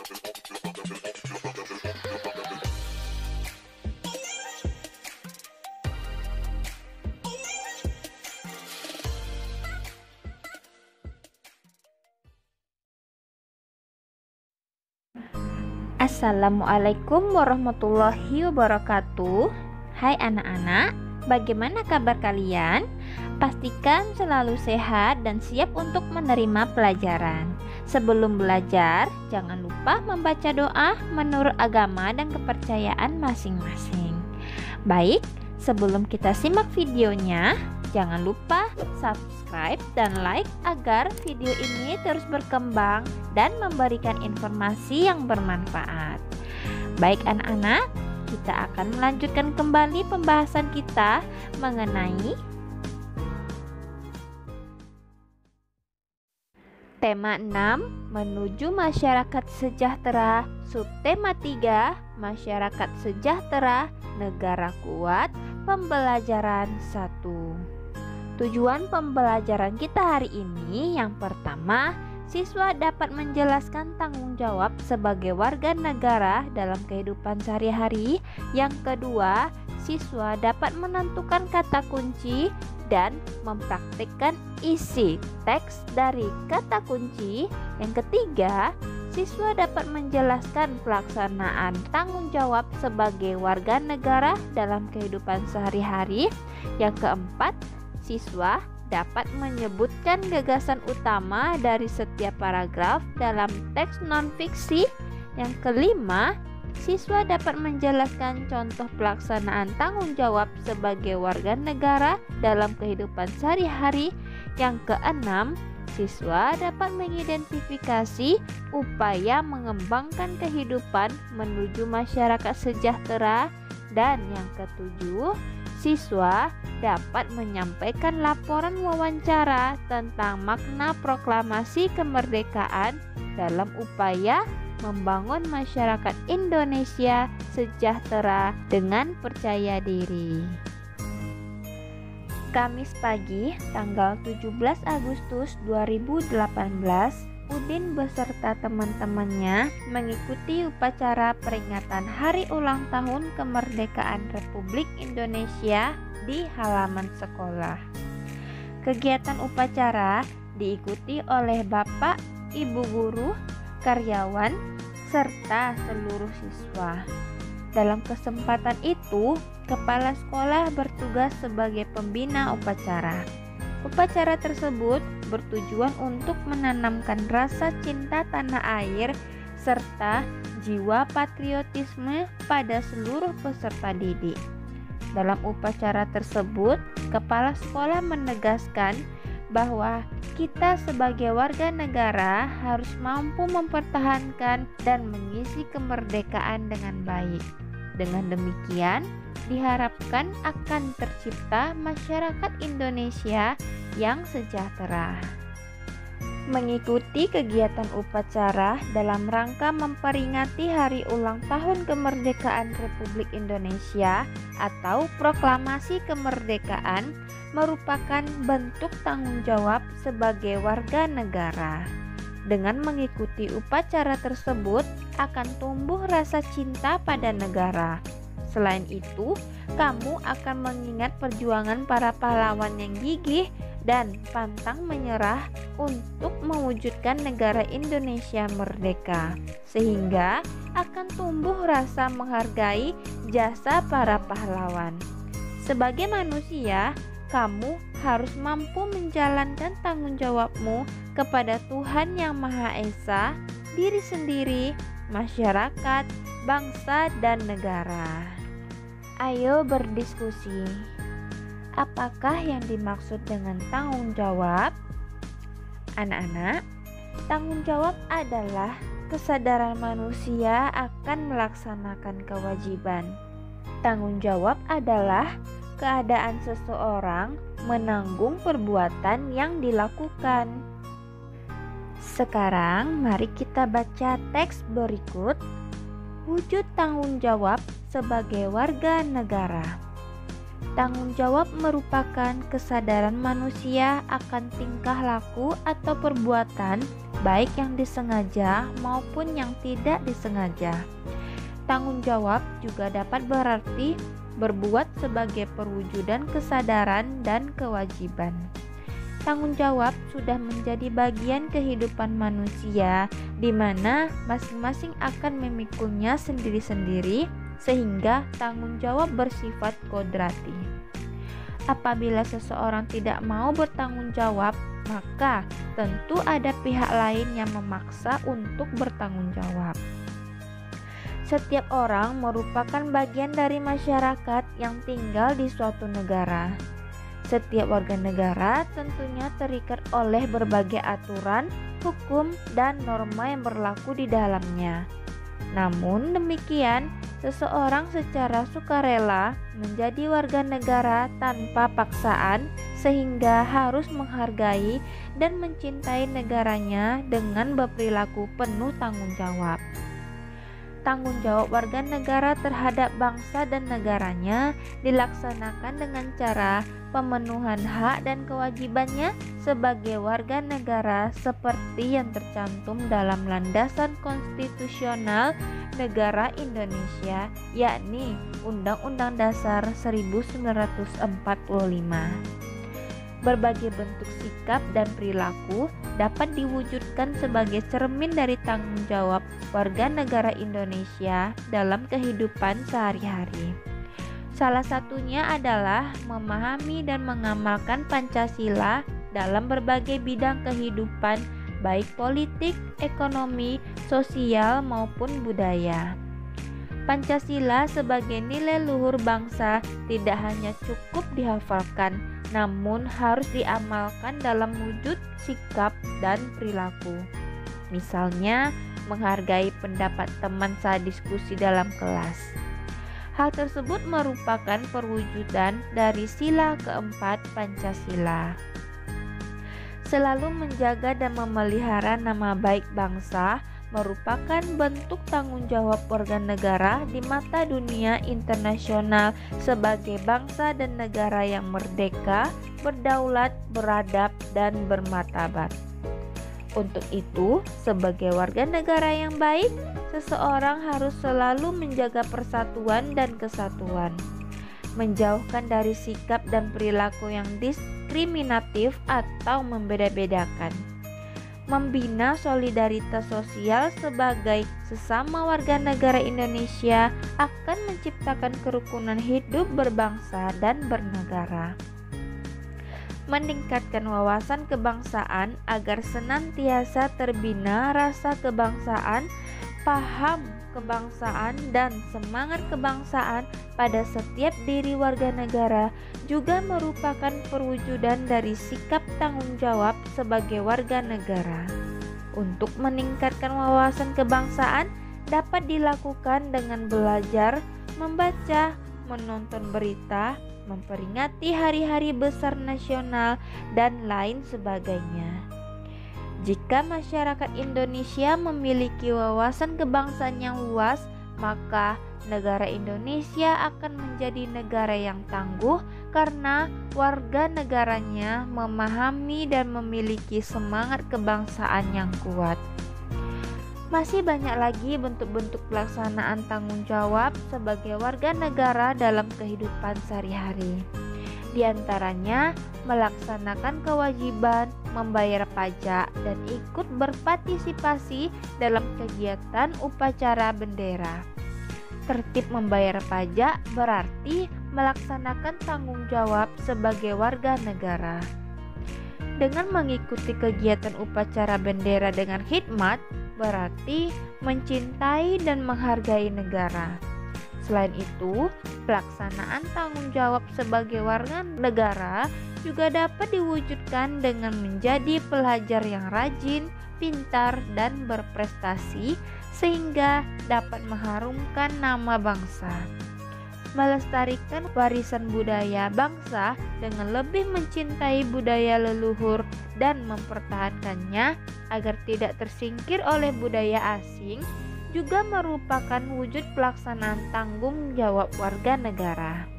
Assalamualaikum warahmatullahi wabarakatuh. Hai anak-anak, bagaimana kabar kalian? Pastikan selalu sehat dan siap untuk menerima pelajaran. Sebelum belajar, jangan lupa membaca doa menurut agama dan kepercayaan masing-masing. Baik, sebelum kita simak videonya, jangan lupa subscribe dan like agar video ini terus berkembang dan memberikan informasi yang bermanfaat. Baik anak-anak, kita akan melanjutkan kembali pembahasan kita mengenai tema 6, menuju masyarakat sejahtera, subtema 3, masyarakat sejahtera, negara kuat, pembelajaran 1. Tujuan pembelajaran kita hari ini yang pertama, siswa dapat menjelaskan tanggung jawab sebagai warga negara dalam kehidupan sehari-hari. Yang kedua, siswa dapat menentukan kata kunci dan mempraktikkan isi teks dari kata kunci. Yang ketiga, siswa dapat menjelaskan pelaksanaan tanggung jawab sebagai warga negara dalam kehidupan sehari-hari. Yang keempat, siswa dapat menyebutkan gagasan utama dari setiap paragraf dalam teks non-fiksi. Yang kelima, siswa dapat menjelaskan contoh pelaksanaan tanggung jawab sebagai warga negara dalam kehidupan sehari-hari. Yang keenam, siswa dapat mengidentifikasi upaya mengembangkan kehidupan menuju masyarakat sejahtera. Dan yang ketujuh, siswa dapat menyampaikan laporan wawancara tentang makna proklamasi kemerdekaan dalam upaya membangun masyarakat Indonesia sejahtera dengan percaya diri. Kamis pagi, tanggal 17 Agustus 2018, Udin beserta teman-temannya mengikuti upacara peringatan Hari Ulang Tahun Kemerdekaan Republik Indonesia di halaman sekolah. Kegiatan upacara diikuti oleh Bapak, Ibu guru, karyawan, serta seluruh siswa. Dalam kesempatan itu, kepala sekolah bertugas sebagai pembina upacara. Upacara tersebut bertujuan untuk menanamkan rasa cinta tanah air serta jiwa patriotisme pada seluruh peserta didik. Dalam upacara tersebut, kepala sekolah menegaskan bahwa kita sebagai warga negara harus mampu mempertahankan dan mengisi kemerdekaan dengan baik. Dengan demikian, diharapkan akan tercipta masyarakat Indonesia yang sejahtera. Mengikuti kegiatan upacara dalam rangka memperingati Hari Ulang Tahun Kemerdekaan Republik Indonesia atau Proklamasi Kemerdekaan merupakan bentuk tanggung jawab sebagai warga negara. Dengan mengikuti upacara tersebut akan tumbuh rasa cinta pada negara. Selain itu, kamu akan mengingat perjuangan para pahlawan yang gigih dan pantang menyerah untuk mewujudkan negara Indonesia merdeka, sehingga akan tumbuh rasa menghargai jasa para pahlawan. Sebagai manusia, kamu harus mampu menjalankan tanggung jawabmu kepada Tuhan Yang Maha Esa, diri sendiri, masyarakat, bangsa, dan negara. Ayo berdiskusi. Apakah yang dimaksud dengan tanggung jawab? Anak-anak, tanggung jawab adalah kesadaran manusia akan melaksanakan kewajiban. Tanggung jawab adalah keadaan seseorang menanggung perbuatan yang dilakukan. Sekarang mari kita baca teks berikut. Wujud tanggung jawab sebagai warga negara. Tanggung jawab merupakan kesadaran manusia akan tingkah laku atau perbuatan baik yang disengaja maupun yang tidak disengaja. Tanggung jawab juga dapat berarti berbuat sebagai perwujudan kesadaran dan kewajiban. Tanggung jawab sudah menjadi bagian kehidupan manusia, di mana masing-masing akan memikulnya sendiri-sendiri, sehingga tanggung jawab bersifat kodrati. Apabila seseorang tidak mau bertanggung jawab, maka tentu ada pihak lain yang memaksa untuk bertanggung jawab. Setiap orang merupakan bagian dari masyarakat yang tinggal di suatu negara. Setiap warga negara tentunya terikat oleh berbagai aturan, hukum, dan norma yang berlaku di dalamnya. Namun demikian, seseorang secara sukarela menjadi warga negara tanpa paksaan, sehingga harus menghargai dan mencintai negaranya dengan berperilaku penuh tanggung jawab. Tanggung jawab warga negara terhadap bangsa dan negaranya dilaksanakan dengan cara pemenuhan hak dan kewajibannya sebagai warga negara seperti yang tercantum dalam landasan konstitusional negara Indonesia, yakni Undang-Undang Dasar 1945. Berbagai bentuk sikap dan perilaku dapat diwujudkan sebagai cermin dari tanggung jawab warga negara Indonesia dalam kehidupan sehari-hari. Salah satunya adalah memahami dan mengamalkan Pancasila dalam berbagai bidang kehidupan, baik politik, ekonomi, sosial, maupun budaya. Pancasila sebagai nilai luhur bangsa tidak hanya cukup dihafalkan, namun harus diamalkan dalam wujud, sikap, dan perilaku. Misalnya, menghargai pendapat teman saat diskusi dalam kelas. Hal tersebut merupakan perwujudan dari sila keempat Pancasila. Selalu menjaga dan memelihara nama baik bangsa merupakan bentuk tanggung jawab warga negara di mata dunia internasional sebagai bangsa dan negara yang merdeka, berdaulat, beradab, dan bermartabat. Untuk itu, sebagai warga negara yang baik, seseorang harus selalu menjaga persatuan dan kesatuan, menjauhkan dari sikap dan perilaku yang diskriminatif atau membeda-bedakan, membina solidaritas sosial sebagai sesama warga negara Indonesia akan menciptakan kerukunan hidup berbangsa dan bernegara, meningkatkan wawasan kebangsaan agar senantiasa terbina rasa kebangsaan, paham kebangsaan, dan semangat kebangsaan pada setiap diri warga negara juga merupakan perwujudan dari sikap tanggung jawab sebagai warga negara. Untuk meningkatkan wawasan kebangsaan dapat dilakukan dengan belajar, membaca, menonton berita, memperingati hari-hari besar nasional, dan lain sebagainya. Jika masyarakat Indonesia memiliki wawasan kebangsaan yang luas, maka negara Indonesia akan menjadi negara yang tangguh karena warga negaranya memahami dan memiliki semangat kebangsaan yang kuat. Masih banyak lagi bentuk-bentuk pelaksanaan tanggung jawab sebagai warga negara dalam kehidupan sehari-hari. Di antaranya melaksanakan kewajiban membayar pajak dan ikut berpartisipasi dalam kegiatan upacara bendera. Tertib membayar pajak berarti melaksanakan tanggung jawab sebagai warga negara. Dengan mengikuti kegiatan upacara bendera dengan khidmat berarti mencintai dan menghargai negara. Selain itu, pelaksanaan tanggung jawab sebagai warga negara juga dapat diwujudkan dengan menjadi pelajar yang rajin, pintar, dan berprestasi sehingga dapat mengharumkan nama bangsa. Melestarikan warisan budaya bangsa dengan lebih mencintai budaya leluhur dan mempertahankannya agar tidak tersingkir oleh budaya asing juga merupakan wujud pelaksanaan tanggung jawab warga negara.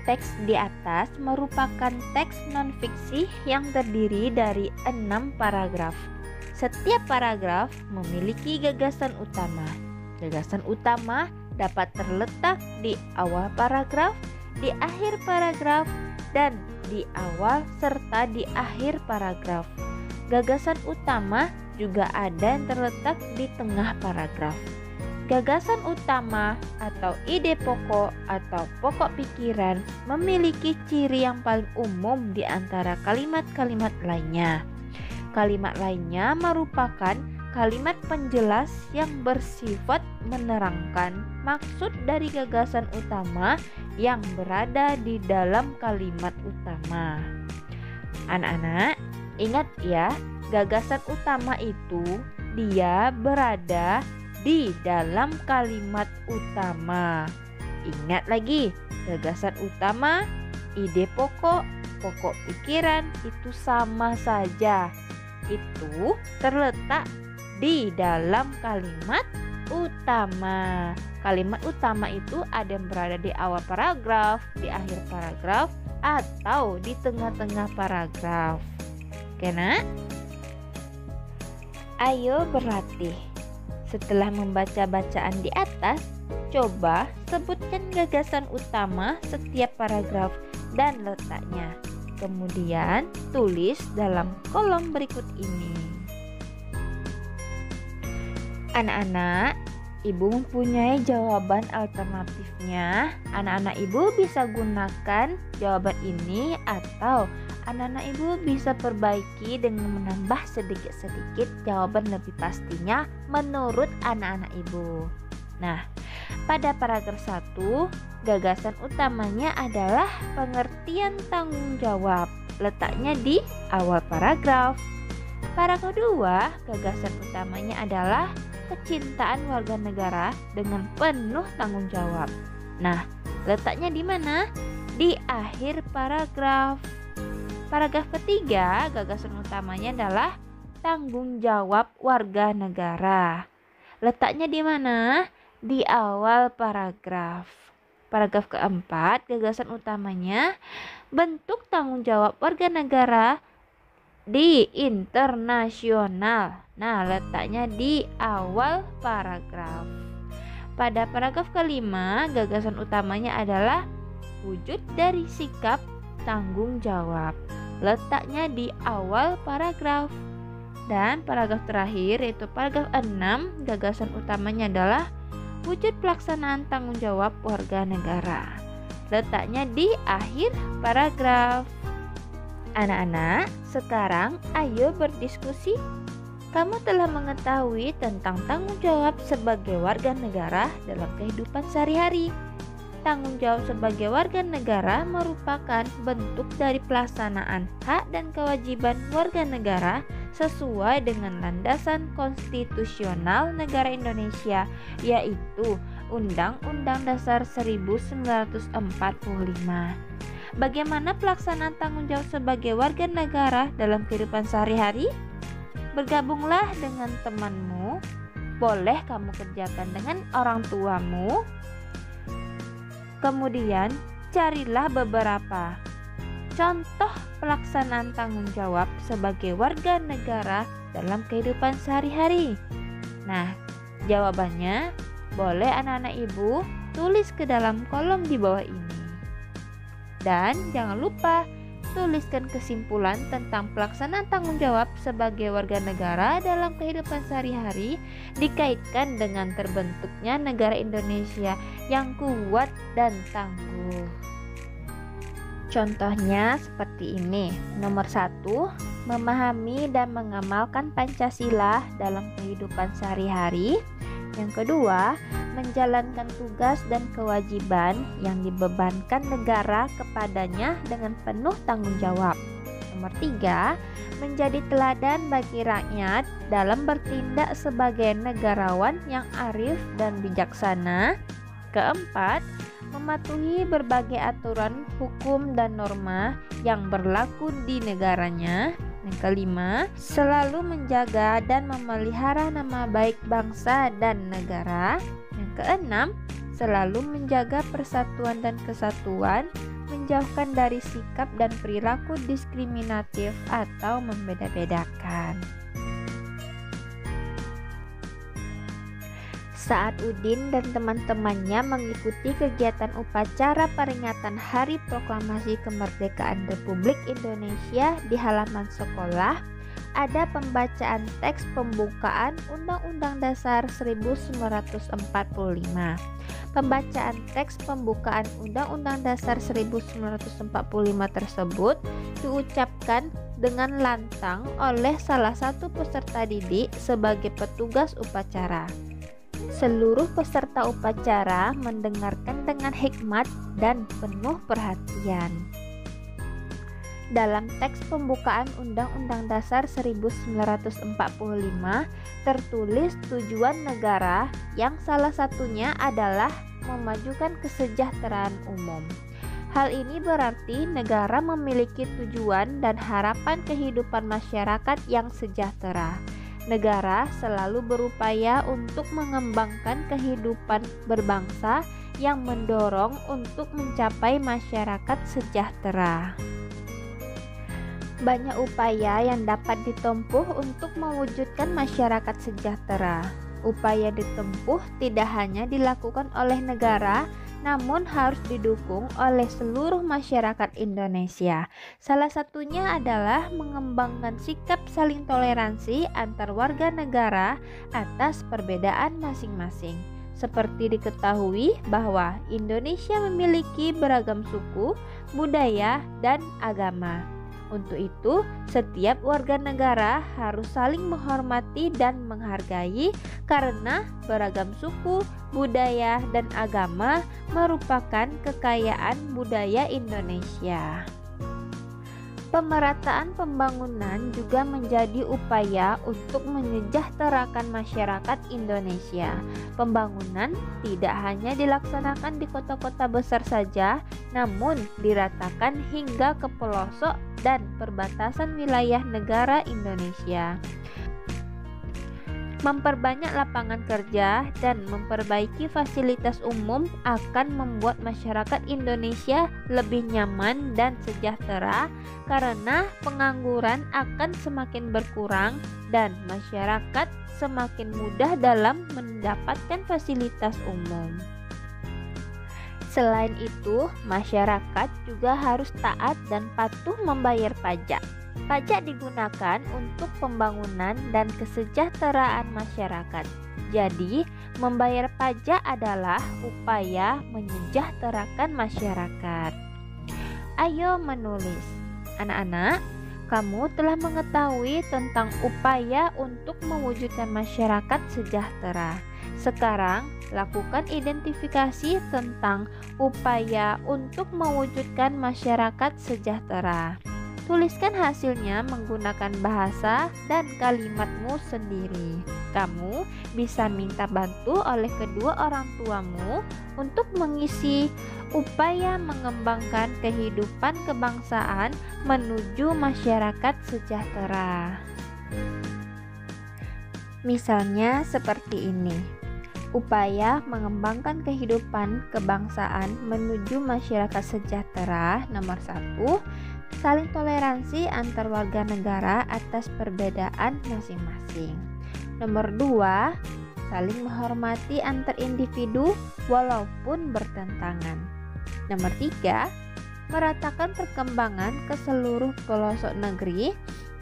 Teks di atas merupakan teks non-fiksi yang terdiri dari 6 paragraf. Setiap paragraf memiliki gagasan utama. Gagasan utama dapat terletak di awal paragraf, di akhir paragraf, dan di awal serta di akhir paragraf. Gagasan utama juga ada yang terletak di tengah paragraf. Gagasan utama atau ide pokok atau pokok pikiran memiliki ciri yang paling umum di antara kalimat-kalimat lainnya. Kalimat lainnya merupakan kalimat penjelas yang bersifat menerangkan maksud dari gagasan utama yang berada di dalam kalimat utama. Anak-anak, ingat ya, gagasan utama itu dia berada di dalam kalimat utama. Ingat lagi, gagasan utama, ide pokok, pokok pikiran itu sama saja. Itu terletak di dalam kalimat utama. Kalimat utama itu ada yang berada di awal paragraf, di akhir paragraf, atau di tengah-tengah paragraf. Oke, Nak? Ayo berlatih. Setelah membaca bacaan di atas, coba sebutkan gagasan utama setiap paragraf dan letaknya. Kemudian tulis dalam kolom berikut ini. Anak-anak, Ibu mempunyai jawaban alternatifnya. Anak-anak Ibu bisa gunakan jawaban ini atau anak-anak Ibu bisa perbaiki dengan menambah sedikit-sedikit jawaban lebih pastinya menurut anak-anak Ibu. Nah, pada paragraf 1, gagasan utamanya adalah pengertian tanggung jawab. Letaknya di awal paragraf. Paragraf 2, gagasan utamanya adalah kecintaan warga negara dengan penuh tanggung jawab. Nah, letaknya di mana? Di akhir paragraf. Paragraf ketiga, gagasan utamanya adalah tanggung jawab warga negara. Letaknya di mana? Di awal paragraf. Paragraf keempat, gagasan utamanya bentuk tanggung jawab warga negara di internasional. Nah, letaknya di awal paragraf. Pada paragraf kelima, gagasan utamanya adalah wujud dari sikap tanggung jawab. Letaknya di awal paragraf. Dan paragraf terakhir yaitu paragraf 6, gagasan utamanya adalah wujud pelaksanaan tanggung jawab warga negara. Letaknya di akhir paragraf. Anak-anak, sekarang ayo berdiskusi. Kamu telah mengetahui tentang tanggung jawab sebagai warga negara dalam kehidupan sehari-hari. Tanggung jawab sebagai warga negara merupakan bentuk dari pelaksanaan hak dan kewajiban warga negara sesuai dengan landasan konstitusional negara Indonesia, yaitu Undang-Undang Dasar 1945. Bagaimana pelaksanaan tanggung jawab sebagai warga negara dalam kehidupan sehari-hari? Bergabunglah dengan temanmu, boleh kamu kerjakan dengan orang tuamu. Kemudian carilah beberapa contoh pelaksanaan tanggung jawab sebagai warga negara dalam kehidupan sehari-hari. Nah, jawabannya boleh anak-anak Ibu tulis ke dalam kolom di bawah ini. Dan jangan lupa tuliskan kesimpulan tentang pelaksanaan tanggung jawab sebagai warga negara dalam kehidupan sehari-hari dikaitkan dengan terbentuknya negara Indonesia yang kuat dan tangguh. Contohnya seperti ini. Nomor 1, memahami dan mengamalkan Pancasila dalam kehidupan sehari-hari. Yang kedua, menjalankan tugas dan kewajiban yang dibebankan negara kepadanya dengan penuh tanggung jawab. Nomor 3, menjadi teladan bagi rakyat dalam bertindak sebagai negarawan yang arif dan bijaksana. Keempat, mematuhi berbagai aturan hukum dan norma yang berlaku di negaranya. Yang kelima, selalu menjaga dan memelihara nama baik bangsa dan negara. Yang keenam, selalu menjaga persatuan dan kesatuan, menjauhkan dari sikap dan perilaku diskriminatif atau membeda-bedakan. Saat Udin dan teman-temannya mengikuti kegiatan upacara peringatan Hari Proklamasi Kemerdekaan Republik Indonesia di halaman sekolah, ada pembacaan teks pembukaan Undang-Undang Dasar 1945. Pembacaan teks pembukaan Undang-Undang Dasar 1945 tersebut diucapkan dengan lantang oleh salah satu peserta didik sebagai petugas upacara. Seluruh peserta upacara mendengarkan dengan hikmat dan penuh perhatian. Dalam teks pembukaan Undang-Undang Dasar 1945 tertulis tujuan negara yang salah satunya adalah memajukan kesejahteraan umum. Hal ini berarti negara memiliki tujuan dan harapan kehidupan masyarakat yang sejahtera. Negara selalu berupaya untuk mengembangkan kehidupan berbangsa yang mendorong untuk mencapai masyarakat sejahtera. Banyak upaya yang dapat ditempuh untuk mewujudkan masyarakat sejahtera. Upaya ditempuh tidak hanya dilakukan oleh negara, namun harus didukung oleh seluruh masyarakat Indonesia. Salah satunya adalah mengembangkan sikap saling toleransi antar warga negara atas perbedaan masing-masing. Seperti diketahui bahwa Indonesia memiliki beragam suku, budaya, dan agama. Untuk itu, setiap warga negara harus saling menghormati dan menghargai karena beragam suku, budaya, dan agama merupakan kekayaan budaya Indonesia. Pemerataan pembangunan juga menjadi upaya untuk menyejahterakan masyarakat Indonesia. Pembangunan tidak hanya dilaksanakan di kota-kota besar saja, namun diratakan hingga ke pelosok dan perbatasan wilayah negara Indonesia. Memperbanyak lapangan kerja dan memperbaiki fasilitas umum akan membuat masyarakat Indonesia lebih nyaman dan sejahtera karena pengangguran akan semakin berkurang dan masyarakat semakin mudah dalam mendapatkan fasilitas umum. Selain itu, masyarakat juga harus taat dan patuh membayar pajak. Pajak digunakan untuk pembangunan dan kesejahteraan masyarakat. Jadi, membayar pajak adalah upaya menyejahterakan masyarakat. Ayo menulis. Anak-anak, kamu telah mengetahui tentang upaya untuk mewujudkan masyarakat sejahtera. Sekarang, lakukan identifikasi tentang upaya untuk mewujudkan masyarakat sejahtera. Tuliskan hasilnya menggunakan bahasa dan kalimatmu sendiri. Kamu bisa minta bantu oleh kedua orang tuamu untuk mengisi upaya mengembangkan kehidupan kebangsaan menuju masyarakat sejahtera. Misalnya seperti ini. Upaya mengembangkan kehidupan kebangsaan menuju masyarakat sejahtera. Nomor 1, saling toleransi antar warga negara atas perbedaan masing-masing. Nomor 2, saling menghormati antar individu walaupun bertentangan. Nomor 3, meratakan perkembangan ke seluruh pelosok negeri.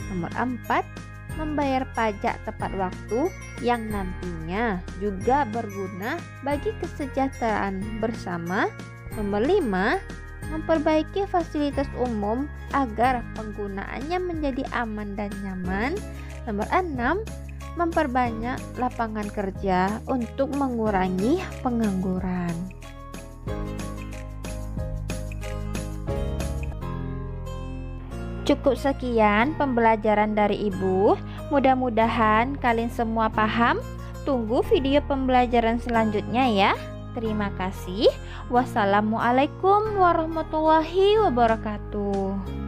Nomor 4, membayar pajak tepat waktu yang nantinya juga berguna bagi kesejahteraan bersama. Nomor 5, memperbaiki fasilitas umum agar penggunaannya menjadi aman dan nyaman. Nomor 6, memperbanyak lapangan kerja untuk mengurangi pengangguran. Cukup sekian pembelajaran dari Ibu. Mudah-mudahan kalian semua paham. Tunggu video pembelajaran selanjutnya ya. Terima kasih. Wassalamualaikum warahmatullahi wabarakatuh.